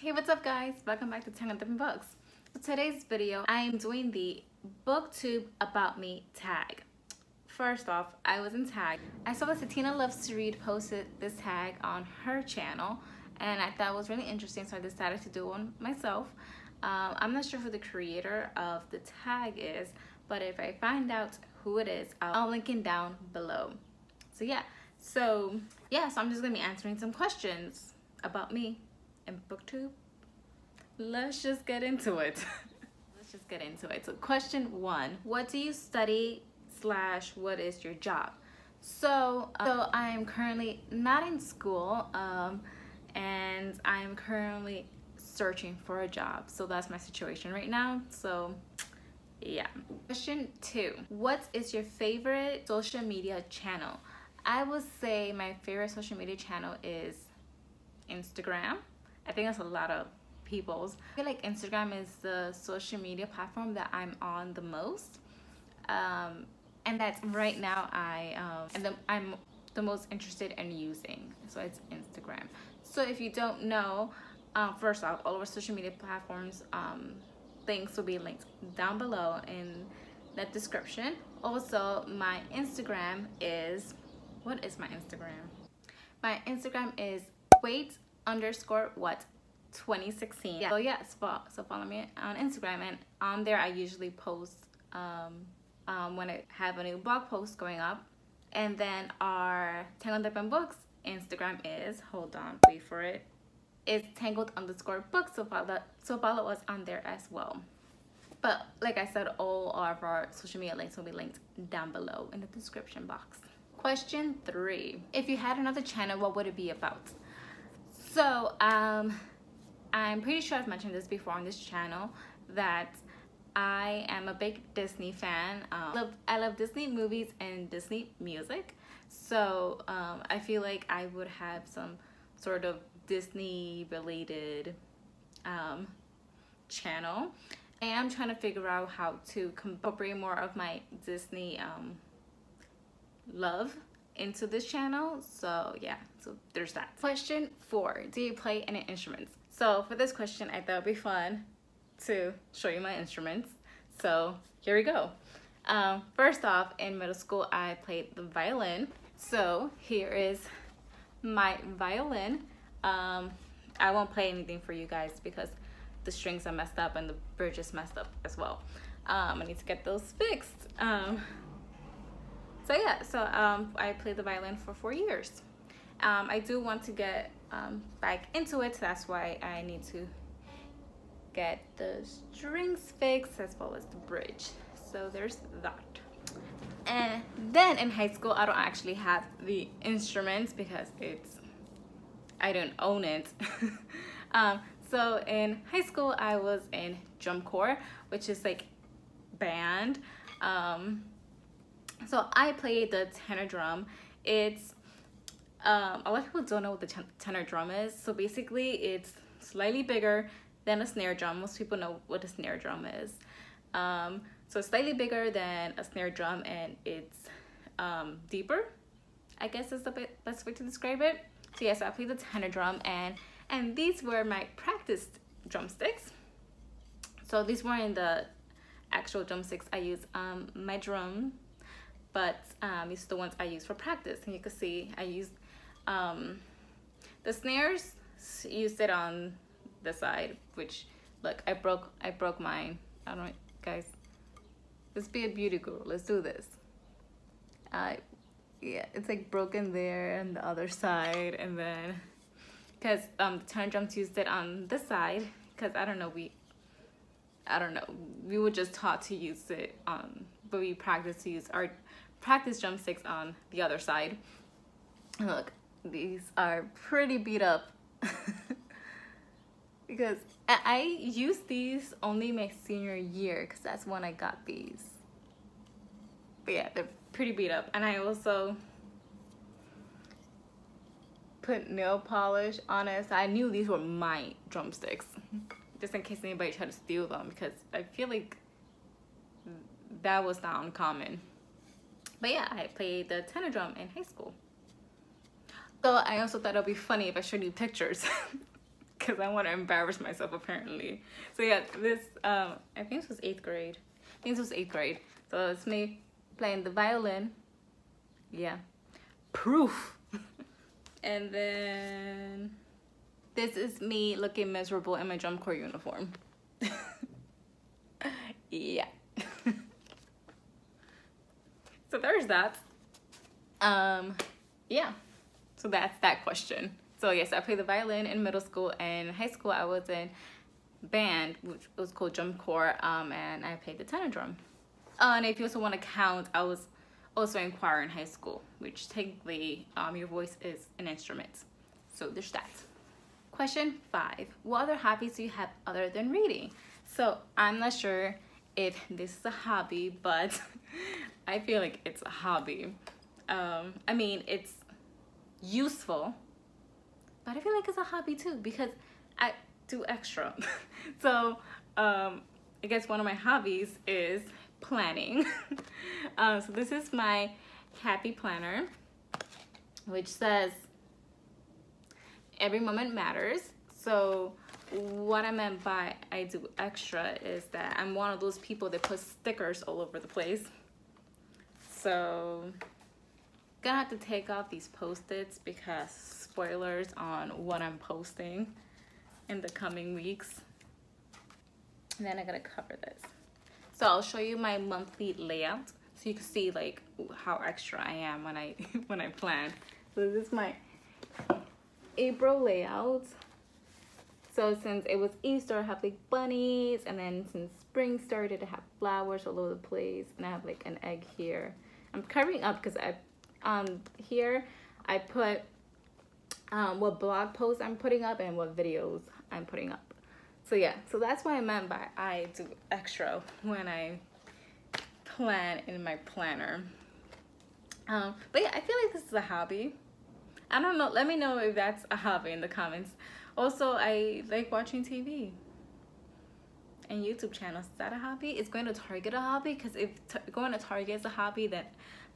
Hey, what's up guys? Welcome back to Tangled Books. For today's video, I am doing the BookTube About Me tag. First off, I was in tag. I saw that Satina Loves to Read posted this tag on her channel and I thought it was really interesting, so I decided to do one myself. I'm not sure who the creator of the tag is, but if I find out who it is, I'll link it down below. So I'm just gonna be answering some questions about me and BookTube. Let's just get into it. So question 1, what do you study / what is your job? So I am currently not in school and I am currently searching for a job. So that's my situation right now. So yeah. Question 2, what is your favorite social media channel? I would say my favorite social media channel is Instagram. I think that's a lot of people's. I feel like Instagram is the social media platform that I'm on the most, and that's right now I'm the most interested in using. So it's Instagram. So if you don't know, first off, all of our social media platforms links will be linked down below in the description. Also, my Instagram is, what is my Instagram? My Instagram is wait_what2016. Yeah. So yes, so follow me on Instagram, and on there I usually post when I have a new blog post going up. And then our Tangled Books Instagram is, hold on, wait for it, it's Tangled_books. So follow us on there as well. But like I said, all of our social media links will be linked down below in the description box. Question 3, if you had another channel, what would it be about? So I'm pretty sure I've mentioned this before on this channel that I am a big Disney fan. I love Disney movies and Disney music. So I feel like I would have some sort of Disney related channel. And I'm trying to figure out how to incorporate more of my Disney love into this channel. So yeah, so there's that. Question 4, do you play any instruments? So for this question, I thought it'd be fun to show you my instruments. So here we go. First off, in middle school, I played the violin. So here is my violin. I won't play anything for you guys because the strings are messed up and the bridge is messed up as well. I need to get those fixed. I played the violin for 4 years. I do want to get back into it, so that's why I need to get the strings fixed as well as the bridge. So there's that. And then in high school, I don't actually have the instruments because I don't own it. So in high school, I was in drum corps, which is like band. So I played the tenor drum. It's a lot of people don't know what the tenor drum is. So basically it's slightly bigger than a snare drum. Most people know what a snare drum is. So it's slightly bigger than a snare drum, and it's deeper, I guess is the best way to describe it. So yes, I played the tenor drum, and these were my practice drumsticks. So these weren't the actual drumsticks I use my drum, but these are the ones I use for practice. And you can see I used the snares, used it on the side, which look, I broke mine. I don't know, guys, let's be a beauty guru, let's do this. Yeah, it's like broken there and the other side, and then because the tenor drums used it on this side because I don't know, we were just taught to use it on, but we practice to use our practice drumsticks on the other side. And look, these are pretty beat up because I used these only my senior year because that's when I got these. But yeah, they're pretty beat up. And I also put nail polish on it, so I knew these were my drumsticks, just in case anybody tried to steal them, because I feel like that was not uncommon. But yeah, I played the tenor drum in high school. So I also thought it would be funny if I showed you pictures. because I want to embarrass myself apparently. So yeah, this I think this was 8th grade. I think this was 8th grade. So it's me playing the violin. Yeah, proof. And then this is me looking miserable in my drum corps uniform. Yeah. So there's that. Yeah. So that's that question. So yes, I played the violin in middle school, and in high school I was in band, which was called drum corps, and I played the tenor drum. And if you also want to count, I was also in choir in high school, which technically your voice is an instrument. So there's that. Question 5. What other hobbies do you have other than reading? So I'm not sure if this is a hobby, but I feel like it's a hobby. I mean, it's useful, but I feel like it's a hobby too because I do extra. So I guess one of my hobbies is planning. So this is my happy planner, which says every moment matters. So what I meant by I do extra is that I'm one of those people that put stickers all over the place. So gonna have to take out these post-its because spoilers on what I'm posting in the coming weeks. And then I gotta cover this. So I'll show you my monthly layout so you can see like how extra I am when I when I plan. So this is my April layout. So since it was Easter, I have like bunnies, and then since spring started, I have flowers all over the place, and I have like an egg here. I'm covering up because I here I put what blog posts I'm putting up and what videos I'm putting up. So yeah, so that's what I meant by I do extra when I plan in my planner. But yeah, I feel like this is a hobby. I don't know, let me know if that's a hobby in the comments. Also, I like watching TV and YouTube channels. Is that a hobby? Is going to Target a hobby? Because if going to Target is a hobby, then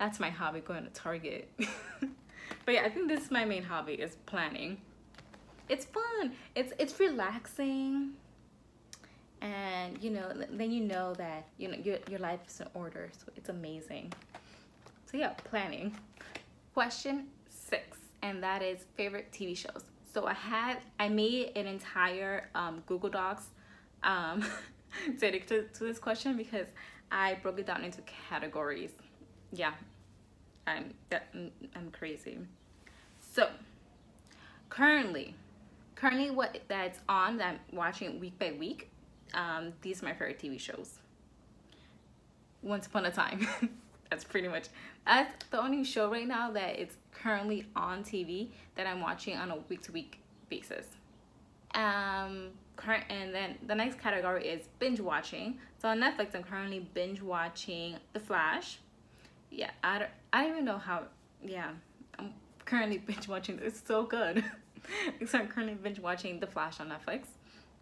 that's my hobby, going to Target. But yeah, I think this is my main hobby, is planning. It's fun. It's relaxing. And you know, then you know that you know your life is in order. So it's amazing. So yeah, planning. Question 6, and that is favorite TV shows. So I made an entire Google Docs dedicated to this question because I broke it down into categories. Yeah, I'm crazy. So currently what that's on that I'm watching week by week, these are my favorite TV shows. Once Upon a Time. That's the only show right now that it's currently on TV that I'm watching on a week-to-week basis. And then the next category is binge watching. So on Netflix, I'm currently binge watching The Flash. Yeah, I don't even know how. Yeah, I'm currently binge watching. It's so good. So I'm currently binge watching The Flash on Netflix.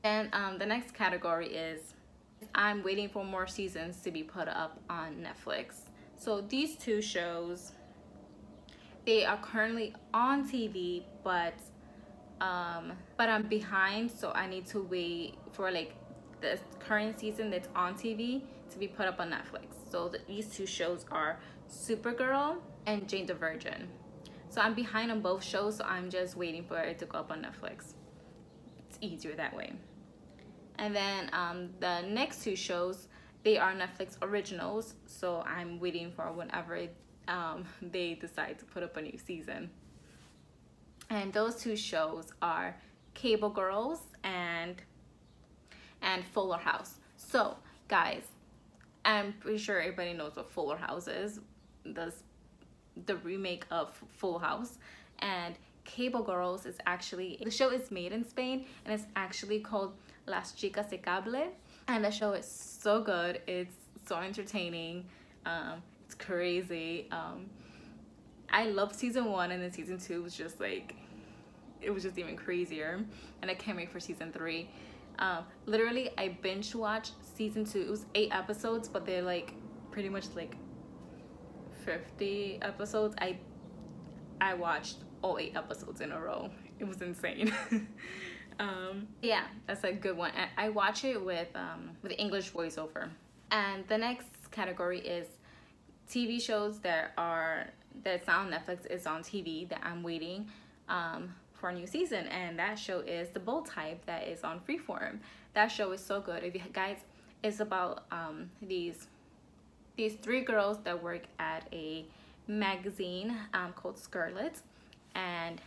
And the next category is I'm waiting for more seasons to be put up on Netflix. So these two shows, they are currently on TV, but I'm behind, so I need to wait for like the current season that's on TV to be put up on Netflix. So these two shows are Supergirl and Jane the Virgin. So I'm behind on both shows, so I'm just waiting for it to go up on Netflix. It's easier that way. And then the next two shows, they are Netflix originals, so I'm waiting for whenever they decide to put up a new season. And those two shows are Cable Girls and Fuller House. So guys, I'm pretty sure everybody knows what Fuller House is. The remake of Full House. And Cable Girls is actually, the show is made in Spain, and it's actually called Las Chicas de Cable. And the show is so good. It's so entertaining. It's crazy. I loved season 1, and then season 2 was just like, it was just even crazier. And I can't wait for season 3. Literally, I binge watched season 2. It was 8 episodes, but they're like pretty much like 50 episodes. I watched all 8 episodes in a row. It was insane. Yeah, that's a good one. I watch it with English voiceover. And the next category is TV shows that's not on Netflix, is on TV that I'm waiting for a new season, and that show is The Bold Type, that is on Freeform. That show is so good. If you guys, it's about these three girls that work at a magazine called Scarlet, and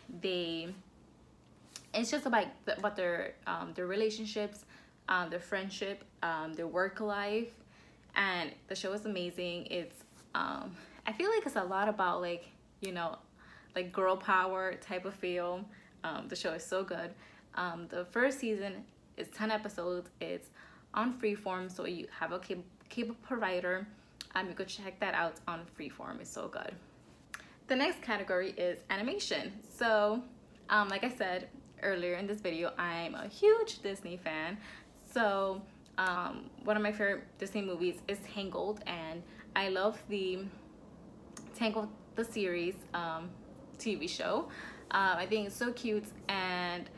it's just about their relationships, their friendship, their work life, and the show is amazing. It's I feel like it's a lot about like, you know, like girl power type of feel. The show is so good. The first season is 10 episodes. It's on Freeform, so you have a cable provider. You could check that out on Freeform. It's so good. The next category is animation. So, like I said earlier in this video, I'm a huge Disney fan. So, one of my favorite Disney movies is Tangled, and I love the Tangled, the series, TV show. I think it's so cute, and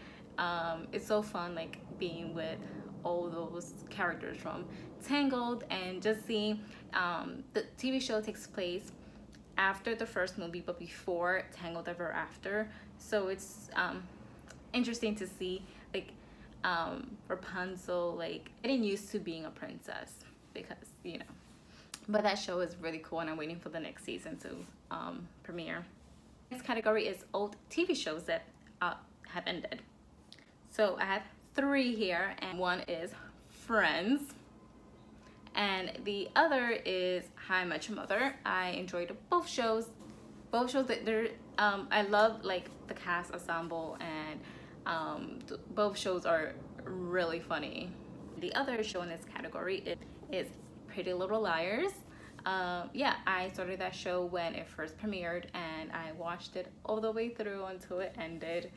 it's so fun, like being with all those characters from Tangled, and just seeing the TV show takes place after the first movie but before Tangled Ever After. So it's interesting to see like Rapunzel like getting used to being a princess, because you know. But that show is really cool, and I'm waiting for the next season to premiere. Next category is old TV shows that have ended. So I have 3 here, and one is Friends, and the other is How I Met Your Mother. I enjoyed both shows. Both shows that they're I love like the cast ensemble, and both shows are really funny. The other show in this category is Pretty Little Liars. Yeah, I started that show when it first premiered, and I watched it all the way through until it ended.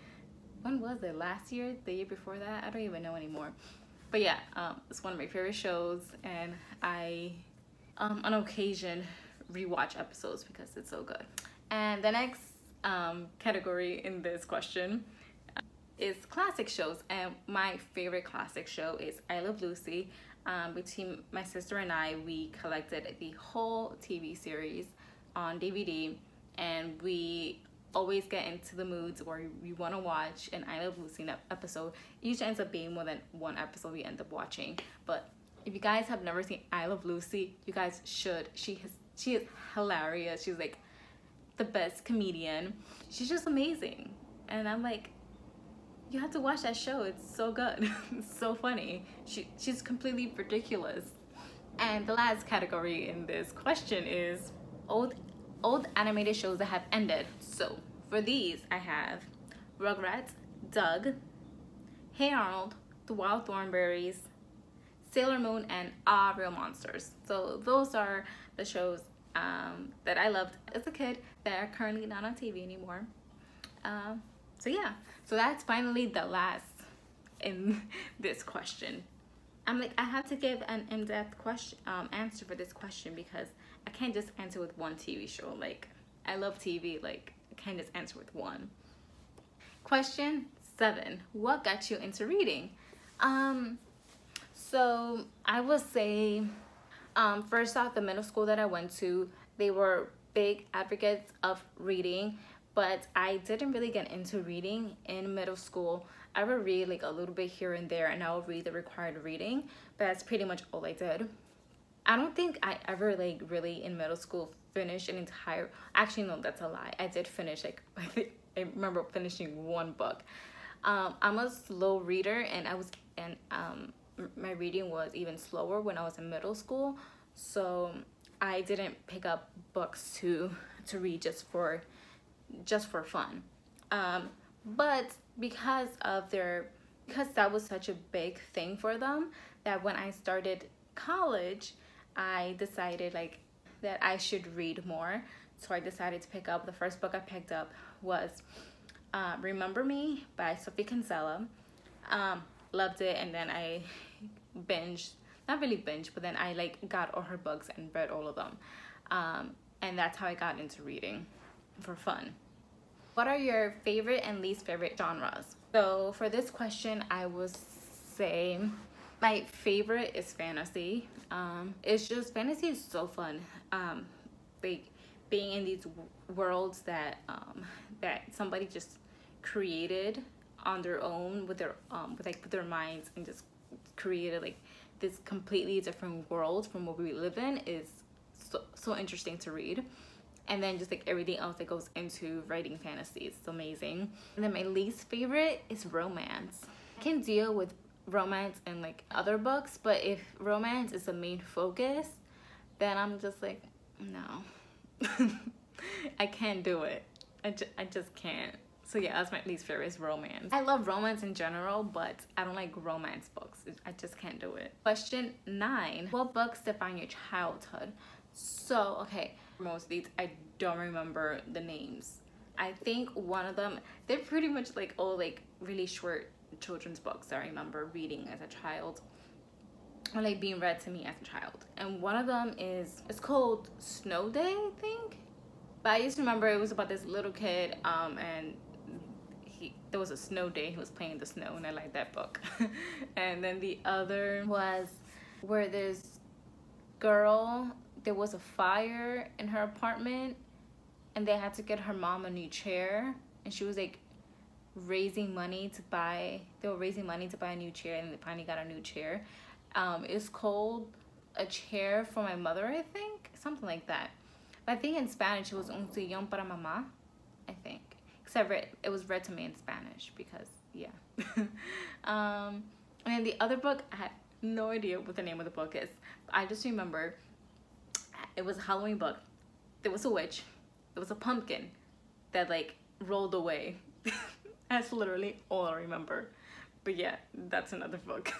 When was it? Last year? The year before that? I don't even know anymore. But yeah, it's one of my favorite shows, and I on occasion rewatch episodes because it's so good. And the next category in this question is classic shows, and my favorite classic show is I Love Lucy. Between my sister and I, we collected the whole TV series on DVD, and we always get into the moods where we want to watch an I Love Lucy episode. It usually ends up being more than one episode we end up watching. But if you guys have never seen I Love Lucy, you guys should. She is hilarious. She's like the best comedian. She's just amazing, and I'm like, you have to watch that show. It's so good. It's so funny. She's completely ridiculous. And the last category in this question is old animated shows that have ended. So for these, I have Rugrats, Doug, Hey Arnold, The Wild Thornberrys, Sailor Moon, and Ah, Real Monsters. So those are the shows that I loved as a kid that are currently not on TV anymore. So yeah, so that's finally the last in this question. I'm like, I have to give an in-depth question answer for this question, because I can't just answer with one TV show. Like, I love TV, like I can't just answer with one. Question 7, what got you into reading? So I would say first off, the middle school that I went to, they were big advocates of reading, but I didn't really get into reading in middle school. I would read like a little bit here and there, and I would read the required reading, but that's pretty much all I did. I don't think I ever like really in middle school finished an entire, actually no, that's a lie. I did finish like, I remember finishing one book. I'm a slow reader, and my reading was even slower when I was in middle school, so I didn't pick up books to read just for fun. But because that was such a big thing for them, that when I started college, I decided like that I should read more. So I decided to pick up, the first book I picked up was Remember Me by Sophie Kinsella. Loved it, and then I not really binged, but then I like got all her books and read all of them. And that's how I got into reading for fun. What are your favorite and least favorite genres? So for this question, I would say my favorite is fantasy. It's just, fantasy is so fun. Like being in these worlds that that somebody just created on their own with their with their minds, and just created like this completely different world from what we live in, is so interesting to read. And then just like everything else that goes into writing fantasy, it's amazing. And then my least favorite is romance. I can deal with romance in like other books, but if romance is the main focus, then I'm just like, no. I can't do it. I just can't. So yeah, that's my least favorite, is romance. I love romance in general, but I don't like romance books. I just can't do it. Question 9. What books define your childhood? So, okay, most of these, I don't remember the names. I think one of them, they're pretty much like all like really short children's books that I remember reading as a child, or like being read to me as a child. And one of them is, it's called Snow Day, I think. But I used to remember it was about this little kid, and there was a snow day, he was playing in the snow, and I liked that book. And then the other was where this girl, there was a fire in her apartment, and they had to get her mom a new chair, and she was like raising money to buy, they were raising money to buy a new chair, and they finally got a new chair. It's called A Chair for My Mother, I think, something like that. But I think in Spanish it was Un Sillón para Mamá, I think. Except it was read to me in Spanish because, yeah. And then the other book, I have no idea what the name of the book is. I just remember it was a Halloween book. There was a witch. There was a pumpkin that like rolled away. That's literally all I remember. But yeah, that's another book.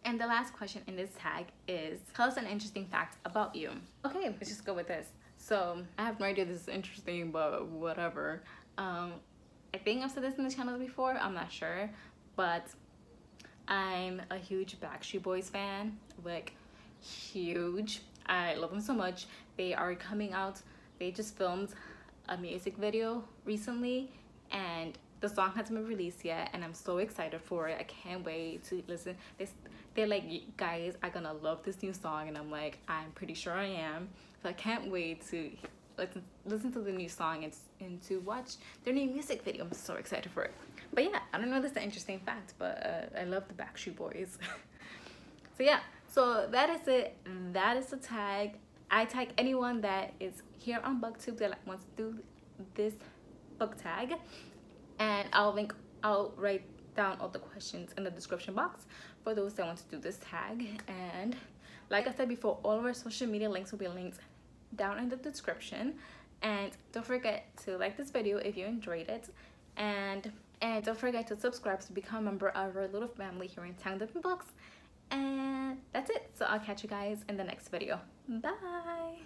And the last question in this tag is, tell us an interesting fact about you. Okay, let's just go with this. So I have no idea this is interesting, but whatever. I think I've said this in the channel before, I'm not sure, but I'm a huge Backstreet Boys fan, like huge. I love them so much. They are coming out, they just filmed a music video recently, and the song hasn't been released yet, and I'm so excited for it. I can't wait to listen. They're like, guys are gonna love this new song, and I'm like, I'm pretty sure I am. So I can't wait to listen to the new song and to watch their new music video. I'm so excited for it. But yeah, I don't know if that's an interesting fact, but I love the Backstreet Boys. So yeah, so that is it. That is the tag. I tag anyone that is here on BookTube that wants to do this book tag, and I'll write down all the questions in the description box for those that want to do this tag. And like I said before, all of our social media links will be linked down in the description. And don't forget to like this video if you enjoyed it, and don't forget to subscribe to become a member of our little family here in Tangled Books. And that's it. So I'll catch you guys in the next video. Bye.